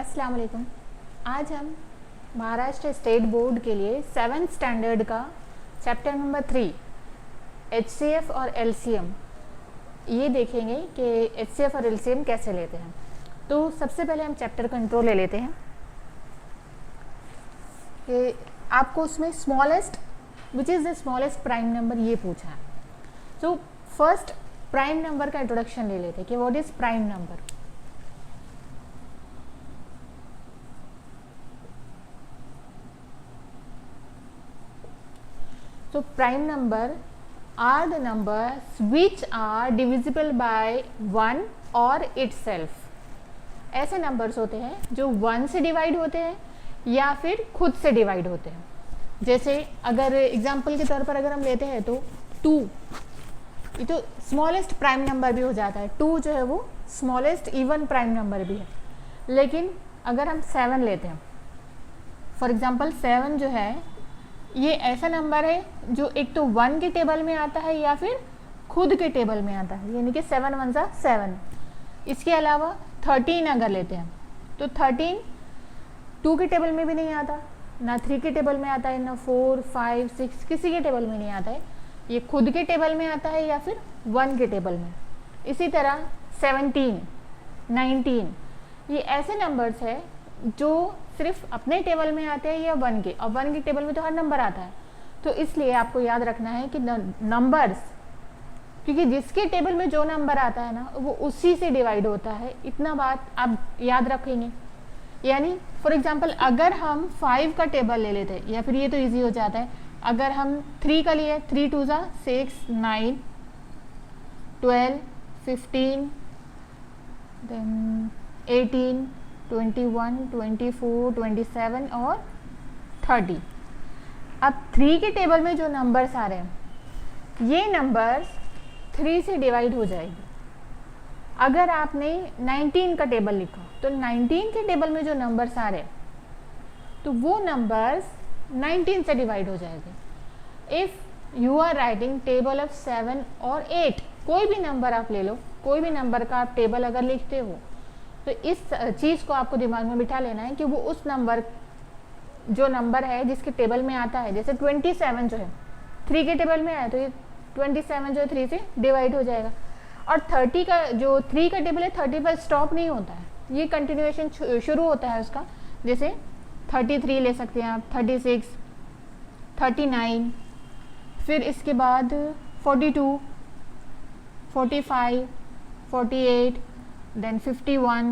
अस्सलाम वालेकुम। आज हम महाराष्ट्र स्टेट बोर्ड के लिए 7th स्टैंडर्ड का चैप्टर नंबर 3 HCF और LCM ये देखेंगे कि HCF और LCM कैसे लेते हैं। तो सबसे पहले हम चैप्टर कंट्रोल ले लेते हैं कि आपको उसमें smallest which is the smallest prime number ये पूछा है। तो फर्स्ट प्राइम नंबर का इंट्रोडक्शन ले लेते हैं कि what is prime number. So prime number are the numbers which are divisible by 1 or itself। ऐसे नंबर्स होते हैं जो 1 से डिवाइड होते हैं या फिर खुद से डिवाइड होते हैं। जैसे अगर एग्जांपल के तौर पर अगर हम लेते हैं तो 2, ये तो स्मॉलेस्ट प्राइम नंबर भी हो जाता है। 2 जो है वो स्मॉलेस्ट इवन प्राइम नंबर भी है। लेकिन अगर हम 7 लेते हैं, फॉर एग्जांपल 7 जो है ये ऐसा नंबर है जो एक तो 1 के टेबल में आता है या फिर खुद के टेबल में आता है, यानी कि 7 1 सा 7। इसके अलावा 13 अगर लेते हैं तो 13 2 के टेबल में भी नहीं आता, ना 3 के टेबल में आता है, ना 4 5 6 किसी के टेबल में नहीं आता है। ये खुद के टेबल में आता है या फिर 1 के टेबल में। इसी तरह 17 19 ये ऐसे नंबर्स है जो सिर्फ अपने टेबल में आते हैं या 1 के, और 1 के टेबल में तो हर नंबर आता है। तो इसलिए आपको याद रखना है कि नंबर्स, क्योंकि जिसके टेबल में जो नंबर आता है ना वो उसी से डिवाइड होता है। इतना बात आप याद रखेंगे। यानी फॉर एग्जांपल अगर हम 5 का टेबल ले लेते हैं, या फिर ये तो इजी हो जाता है, अगर हम 3 का लिए 3 2 6 9 12 15 देन 18 21 24 27 और 30। अब 3 के टेबल में जो नंबर्स आ रहे हैं ये नंबर्स 3 से डिवाइड हो जाएगी। अगर आपने 19 का टेबल लिखा तो 19 के टेबल में जो नंबर्स आ रहे हैं तो वो नंबर्स 19 से डिवाइड हो जाएंगे। If you are writing table of 7 और 8, कोई भी नंबर आप ले लो, कोई भी नंबर का आप टेबल अगर लिखते हो तो इस चीज़ को आपको दिमाग में बिठा लेना है कि वो उस नंबर जो नंबर है जिसके टेबल में आता है। जैसे 27 जो है 3 के टेबल में आया तो ये 27 जो है 3 से डिवाइड हो जाएगा। और 30 का जो 3 का टेबल है 30 पर स्टॉप नहीं होता है, ये कंटिन्यूएशन शुरू होता है उसका। जैसे 33 ले सकते हैं आप, 36 39, फिर इसके बाद 42 45 48 देन 51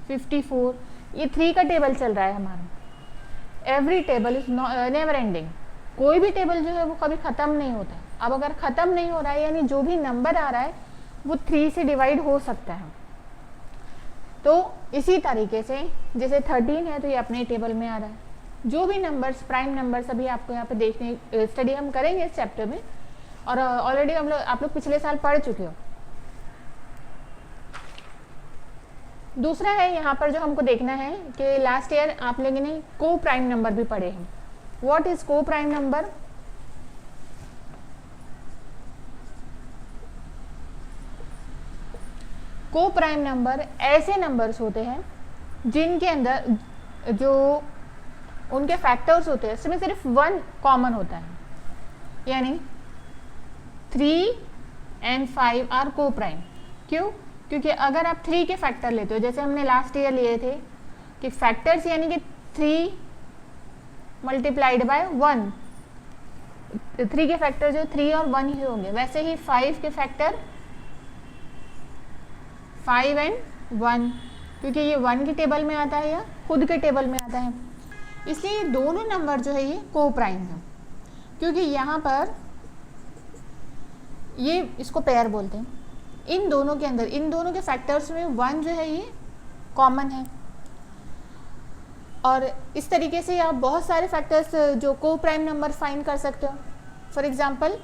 54। ये 3 का टेबल चल रहा है हमारा। Every table is never ending. कोई भी टेबल जो है वो कभी ख़त्म नहीं होता। अब अगर ख़त्म नहीं हो रहा है यानी जो भी नंबर आ रहा है वो 3 से डिवाइड हो सकता है। तो इसी तरीके से जैसे 13 है तो ये अपने टेबल में आ रहा है। जो भी नंबर्स प्राइम नंबर्स अभी आपको यहाँ पे देखने स्टडी हम करेंगे इस चैप्टर में, और ऑलरेडी आप लोग पिछले साल पढ़ चुके हो। दूसरा है यहाँ पर जो हमको देखना है कि लास्ट ईयर आप लोगों ने को प्राइम नंबर भी पढ़े हैं। व्हाट इज को प्राइम नंबर? को प्राइम नंबर ऐसे नंबर्स होते हैं जिनके अंदर जो उनके फैक्टर्स होते हैं इसमें सिर्फ 1 कॉमन होता है। यानी 3 and 5 आर को प्राइम। क्यों? क्योंकि अगर आप 3 के फैक्टर लेते हो, जैसे हमने लास्ट ईयर लिए थे कि फैक्टर्स यानी कि 3 मल्टीप्लाइड बाय 1, 3 के फैक्टर जो 3 और 1 ही होंगे, वैसे ही 5 के फैक्टर 5 and 1, क्योंकि ये 1 के टेबल में आता है या खुद के टेबल में आता है। इसलिए ये दोनों नंबर जो है ये को प्राइम है, क्योंकि यहाँ पर ये इसको पेयर बोलते हैं। इन दोनों के अंदर इन दोनों के फैक्टर्स में 1 जो है ये कॉमन है। और इस तरीके से आप बहुत सारे फैक्टर्स जो को प्राइम नंबर फाइंड कर सकते हो। फॉर एग्जांपल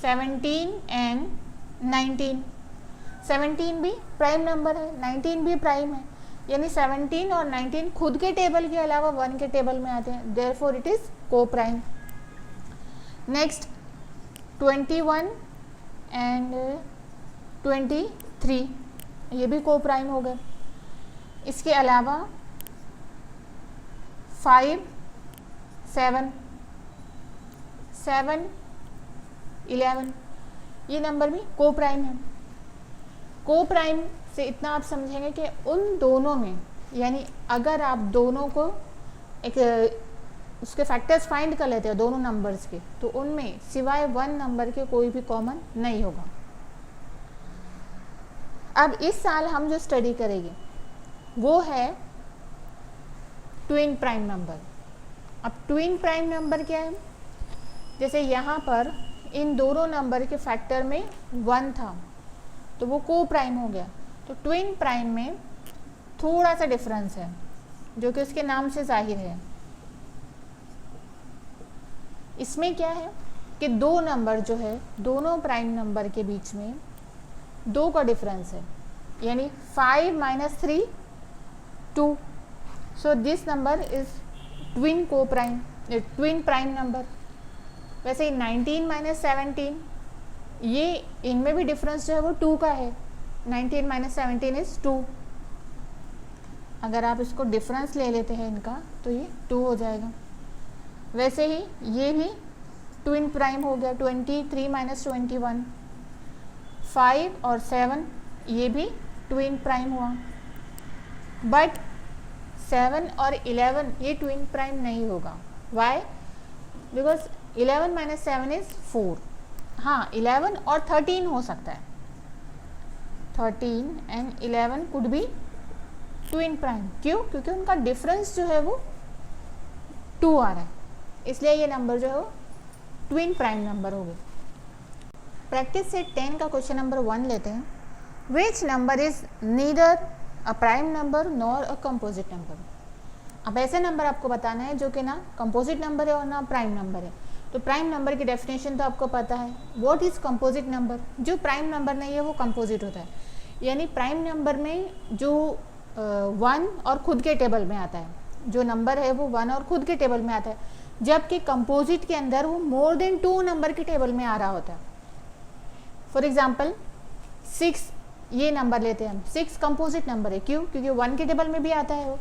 17 and 19, 17 भी प्राइम नंबर है, 19 भी प्राइम है। यानी 17 और 19 खुद के टेबल के अलावा 1 के टेबल में आते हैं, देयरफॉर इट इज़ को प्राइम। नेक्स्ट 21 and 23 ये भी को प्राइम हो गए। इसके अलावा 5, 7, 7, 11 ये नंबर भी को प्राइम है। को प्राइम से इतना आप समझेंगे कि उन दोनों में, यानी अगर आप दोनों को एक उसके फैक्टर्स फाइंड कर लेते हैं दोनों नंबर्स के, तो उनमें सिवाय 1 नंबर के कोई भी कॉमन नहीं होगा। अब इस साल हम जो स्टडी करेंगे वो है ट्विन प्राइम नंबर। अब ट्विन प्राइम नंबर क्या है? जैसे यहाँ पर इन दोनों नंबर के फैक्टर में 1 था तो वो को प्राइम हो गया। तो ट्विन प्राइम में थोड़ा सा डिफरेंस है जो कि उसके नाम से जाहिर है। इसमें क्या है कि दो नंबर जो है, दोनों प्राइम नंबर के बीच में 2 का डिफरेंस है, यानी 5 - 3 2। So this number is twin को प्राइम, ट्विन प्राइम नंबर। वैसे ही 19 - 17 ये इनमें भी डिफरेंस जो है वो 2 का है। 19 - 17 इज 2। अगर आप इसको डिफरेंस ले लेते हैं इनका तो ये 2 हो जाएगा। वैसे ही ये भी ट्विन प्राइम हो गया। 23 - 21, 5 और 7 ये भी ट्विन प्राइम हुआ। बट 7 और 11 ये ट्विन प्राइम नहीं होगा। वाई? Because 11 - 7 is 4। हाँ, 11 और 13 हो सकता है। 13 and 11 could be twin prime. क्यों? क्योंकि उनका डिफरेंस जो है वो 2 आ रहा है, इसलिए ये नंबर जो है वो ट्विन प्राइम नंबर हो गए। प्रैक्टिस सेट 10 का क्वेश्चन नंबर 1 लेते हैं। Which number is neither a prime number nor a composite number. अब ऐसे नंबर आपको बताना है जो कि ना कंपोजिट नंबर है और ना प्राइम नंबर है। तो प्राइम नंबर की डेफिनेशन तो आपको पता है। What is composite number? जो प्राइम नंबर नहीं है वो कंपोजिट होता है। यानी प्राइम नंबर में जो 1 और खुद के टेबल में आता है, जो नंबर है वो 1 और खुद के टेबल में आता है, जबकि कंपोजिट के अंदर वो मोर देन 2 नंबर के टेबल में आ रहा होता है। फॉर एग्जाम्पल 6 ये नंबर लेते हैं हम। 6 कंपोजिट नंबर है। क्यों? क्योंकि 1 के टेबल में भी आता है, वो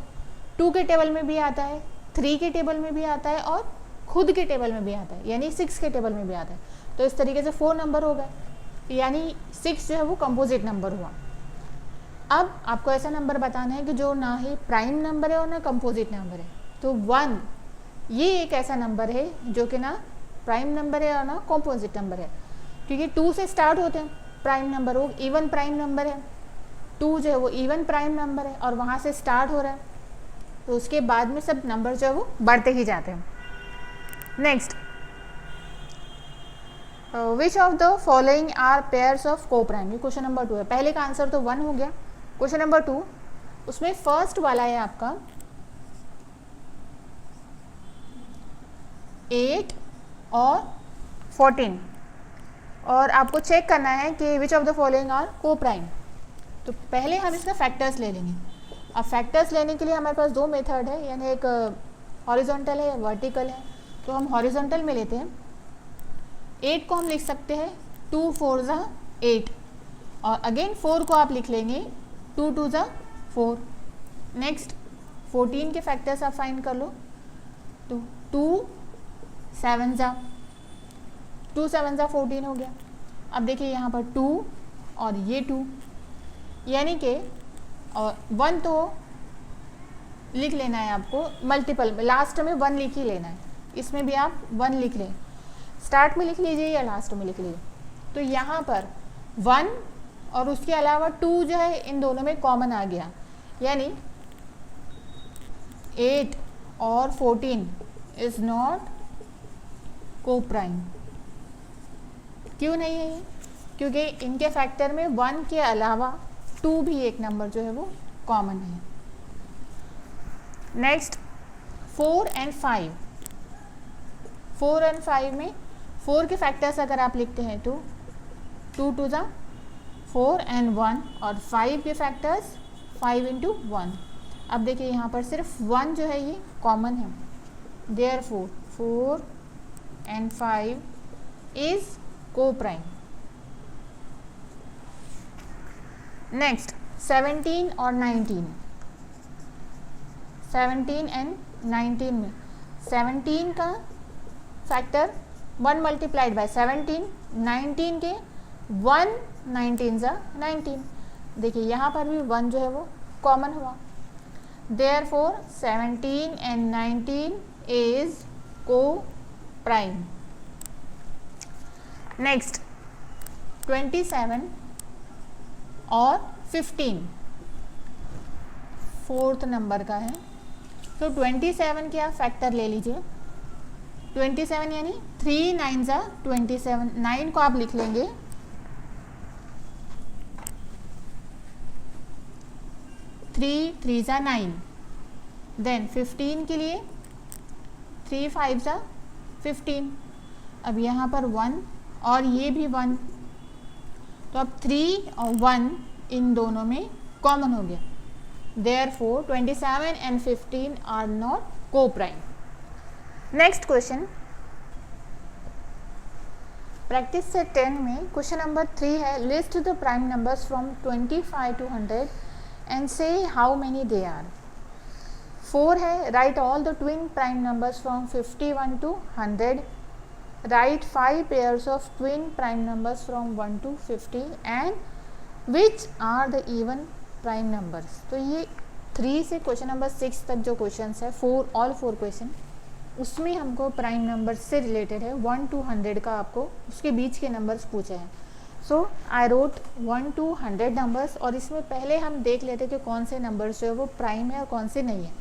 2 के टेबल में भी आता है, 3 के टेबल में भी आता है और खुद के टेबल में भी आता है, यानी 6 के टेबल में भी आता है। तो इस तरीके से 4 नंबर हो गए, यानी 6 जो है वो कंपोजिट नंबर हुआ। अब आपको ऐसा नंबर बताना है कि जो ना ही प्राइम नंबर है और ना कंपोजिट नंबर है। तो 1 ये एक ऐसा नंबर है जो कि ना प्राइम नंबर है और ना कंपोजिट नंबर है, क्योंकि 2 से स्टार्ट होते हैं प्राइम नंबर, वो इवन प्राइम नंबर है। 2 जो है वो इवन प्राइम नंबर है और वहाँ से स्टार्ट हो रहा है, तो उसके बाद में सब नंबर जो है वो बढ़ते ही जाते हैं। Next, which of the following are pairs of co prime. ये क्वेश्चन नंबर 2 है। पहले का आंसर तो 1 हो गया। क्वेश्चन नंबर 2, उसमें फर्स्ट वाला है आपका 8 और 14, और आपको चेक करना है कि which of the following are co prime. तो पहले हम इसका फैक्टर्स ले लेंगे। अब फैक्टर्स लेने के लिए हमारे पास 2 मेथड है, यानी एक हॉरिजॉन्टल है, वर्टिकल है। तो हम हॉरिजॉन्टल में लेते हैं। 8 को हम लिख सकते हैं 2 4 ज़ा 8, और अगेन 4 को आप लिख लेंगे 2 2 ज़ा 4। नेक्स्ट 14 के फैक्टर्स आप फाइंड कर लो। तो 2 7 ज़ा 14 हो गया। अब देखिए यहाँ पर 2 और ये 2, यानी कि 1 तो लिख लेना है आपको मल्टीपल में, लास्ट में 1 लिख ही लेना है। इसमें भी आप 1 लिख लें, स्टार्ट में लिख लीजिए या लास्ट में लिख लीजिए। तो यहाँ पर 1 और उसके अलावा 2 जो है इन दोनों में कॉमन आ गया, यानी 8 और 14 इज नॉट को प्राइम। क्यों नहीं है ये? क्योंकि इनके फैक्टर में 1 के अलावा 2 भी एक नंबर जो है वो कॉमन है। Next 4 and 5। 4 एंड 5 में 4 के फैक्टर्स अगर आप लिखते हैं तो 2 2 ज़ा 4 एंड 1, और 5 के फैक्टर्स 5 इंटू 1। अब देखिए यहाँ पर सिर्फ 1 जो है ये कॉमन है, देयरफॉर 4 एंड 5 इज को प्राइम। नेक्स्ट 17 और 19। 17 एंड 19 में 17 का फैक्टर 1 मल्टीप्लाइड बाय 17, 19 के 1 19 ज़ा 19। देखिए यहाँ पर भी 1 जो है वो कॉमन हुआ, देयरफॉर 17 एंड 19 इज को प्राइम। नेक्स्ट 27 और 15 फोर्थ नंबर का है, तो 27 के आप फैक्टर ले लीजिए। 27 यानी 3 9 ज़ा 27, 9 को आप लिख लेंगे 3 3 ज़ा 9। देन 15 के लिए 3 5 ज़ा 15। अब यहाँ पर 1 और ये भी 1, तो अब 3 और 1 इन दोनों में कॉमन हो गया, therefore 27 and 15 are not co prime. Next question practice set 10 में क्वेश्चन नंबर 3 है, list the prime numbers from 25 to 100 and say how many they are. 4 है, write all the twin prime numbers from 51 to 100, write 5 pairs of twin prime numbers from 1 to 50 and which are the even prime numbers. तो ये 3 से question number 6 तक जो question है, all 4 question, उसमें हमको prime number से रिलेटेड है। 1 to 100 का आपको उसके बीच के नंबर्स पूछे हैं। सो आई रोट 1 to 100 नंबर्स, और इसमें पहले हम देख लेते कि कौन से नंबर्स जो है वो प्राइम है और कौन से नहीं है,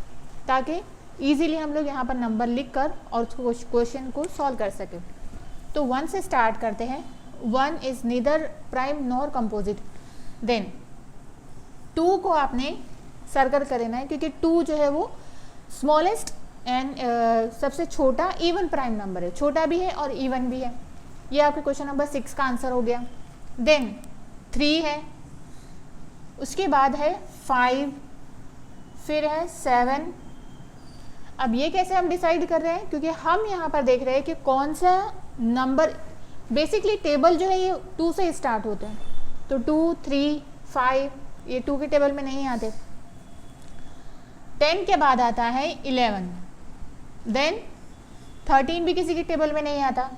ताकि ईजिली हम लोग यहाँ पर नंबर लिख कर और क्वेश्चन को सॉल्व कर सकें। तो 1 से स्टार्ट करते हैं। 1 is neither prime nor composite. Then 2 को आपने सर्कल कर लेना है, क्योंकि 2 जो है वो स्मॉलेस्ट एंड सबसे छोटा इवन प्राइम नंबर है, छोटा भी है और इवन भी है। ये आपके क्वेश्चन नंबर 6 का आंसर हो गया। देन 3 है, उसके बाद है 5, फिर है 7। अब ये कैसे हम डिसाइड कर रहे हैं, क्योंकि हम यहाँ पर देख रहे हैं कि कौन सा नंबर, बेसिकली टेबल जो है ये 2 से स्टार्ट होते हैं, तो 2 3 5 ये 2 के टेबल में नहीं आते। 10 के बाद आता है 11, देन 13 भी किसी के टेबल में नहीं आता,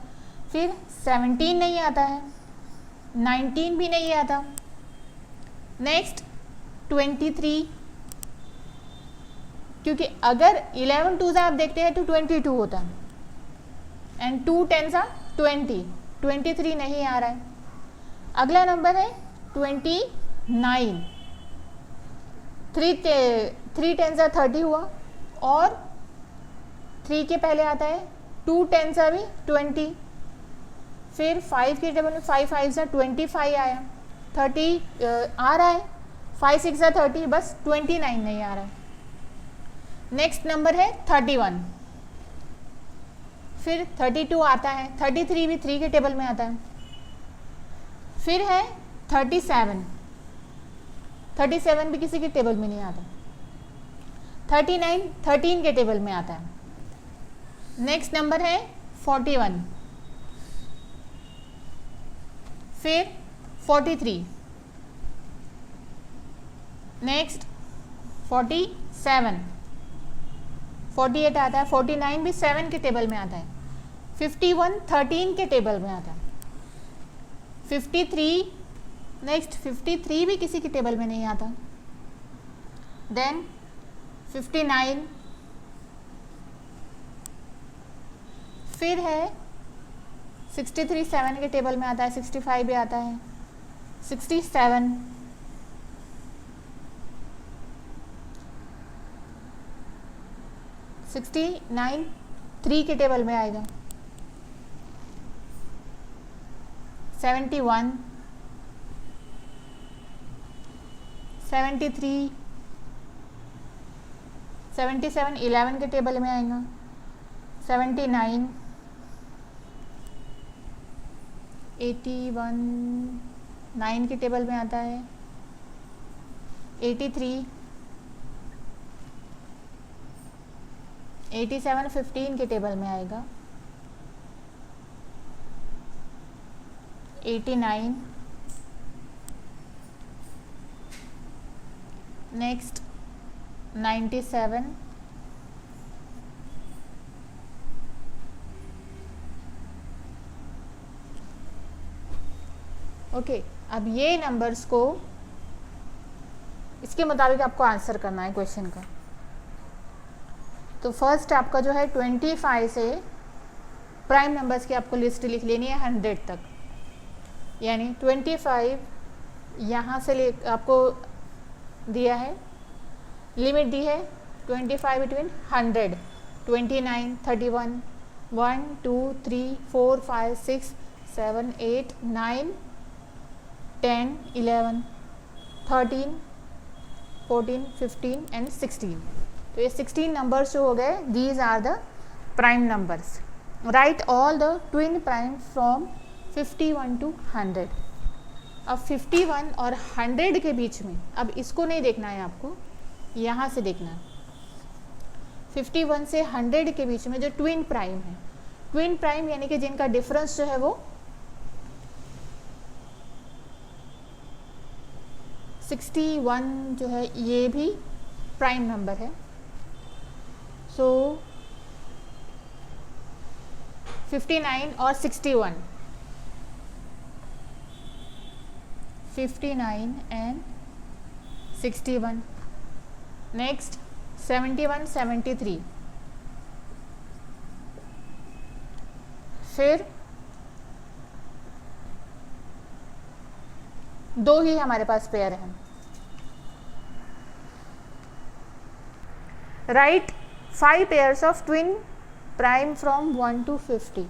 फिर 17 नहीं आता है, 19 भी नहीं आता, नेक्स्ट 23, क्योंकि अगर 11 2 आप देखते हैं तो 22 होता है, एंड 2 10 20, 23 नहीं आ रहा है। अगला नंबर है 29, 3 10 30 हुआ, और 3 के पहले आता है 2 10 भी 20, फिर 5 के टेबल में 5 5 25 आया, 30 आ रहा है, 5 6 30, बस 29 नहीं आ रहा है। नेक्स्ट नंबर है 31, फिर 32 आता है, 33 भी 3 के टेबल में आता है, फिर है 37, 37 भी किसी के टेबल में नहीं आता, 39 13 के टेबल में आता है। नेक्स्ट नंबर है 41, फिर 43, नेक्स्ट 47, 48 आता है, 49 भी 7 के टेबल में आता है, 51 13 के टेबल में आता है, 53, नेक्स्ट 53 भी किसी के टेबल में नहीं आता, देन 59, फिर है 63 7 के टेबल में आता है, 65 भी आता है, 67, 69 3 के टेबल में आएगा, 71, 73, 77 11 के टेबल में आएगा, 79, 81 9 के टेबल में आता है, 83, 87 15 के टेबल में आएगा, 89, नेक्स्ट 97, ओके, अब ये नंबर्स को इसके मुताबिक आपको आंसर करना है क्वेश्चन का। तो फर्स्ट आपका जो है 25 से प्राइम नंबर्स की आपको लिस्ट लिख लेनी है 100 तक, यानी 25 यहाँ से ले आपको दिया है, लिमिट दी है 25 बिटवीन 100, 29, 31, 1, 2, 3, 4, 5, 6, 7, 8, 9, 10, 11, 13, 14, 15 एंड 16। तो ये 16 नंबर्स जो हो गए, these are the prime numbers. Write all the twin prime from 51 to 100। अब 51 और 100 के बीच में, अब इसको नहीं देखना है आपको, यहाँ से देखना है। 51 से 100 के बीच में जो ट्विन प्राइम है, ट्विन प्राइम यानी कि जिनका डिफरेंस जो है वो 61 जो है, ये भी प्राइम नंबर है। सो 59 और 61, 59 एंड 61। नेक्स्ट 71, 73, फिर दो ही हमारे पास पेयर हैं। Right 5 pairs of twin prime from 1 to 50।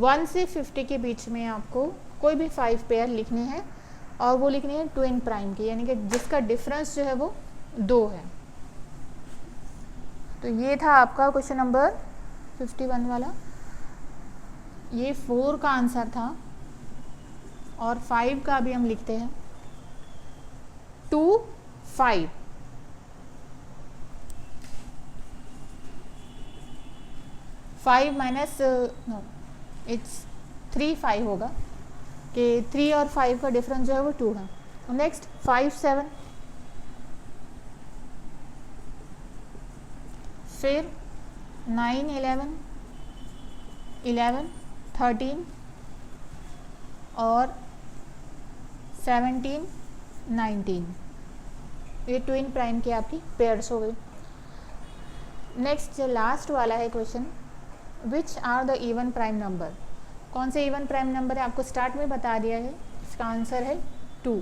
1 से 50 के बीच में आपको कोई भी 5 पेयर लिखनी है, और वो लिखनी है ट्विन प्राइम की, यानी कि जिसका डिफरेंस जो है वो 2 है। तो ये था आपका क्वेश्चन नंबर 51 वाला, ये 4 का आंसर था, और 5 का भी हम लिखते हैं 2, 5। फाइव माइनस इट्स 3, 5 होगा कि 3 और 5 का डिफरेंस जो है वो 2 है। नेक्स्ट 5, 7, फिर 9, 11, 11, 13 और 17, 19। ये ट्विन प्राइम की आपकी पेयर्स हो गई। नेक्स्ट जो लास्ट वाला है question, which are the even prime number. कौन से इवन प्राइम नंबर है, आपको स्टार्ट में बता दिया है, इसका आंसर है 2।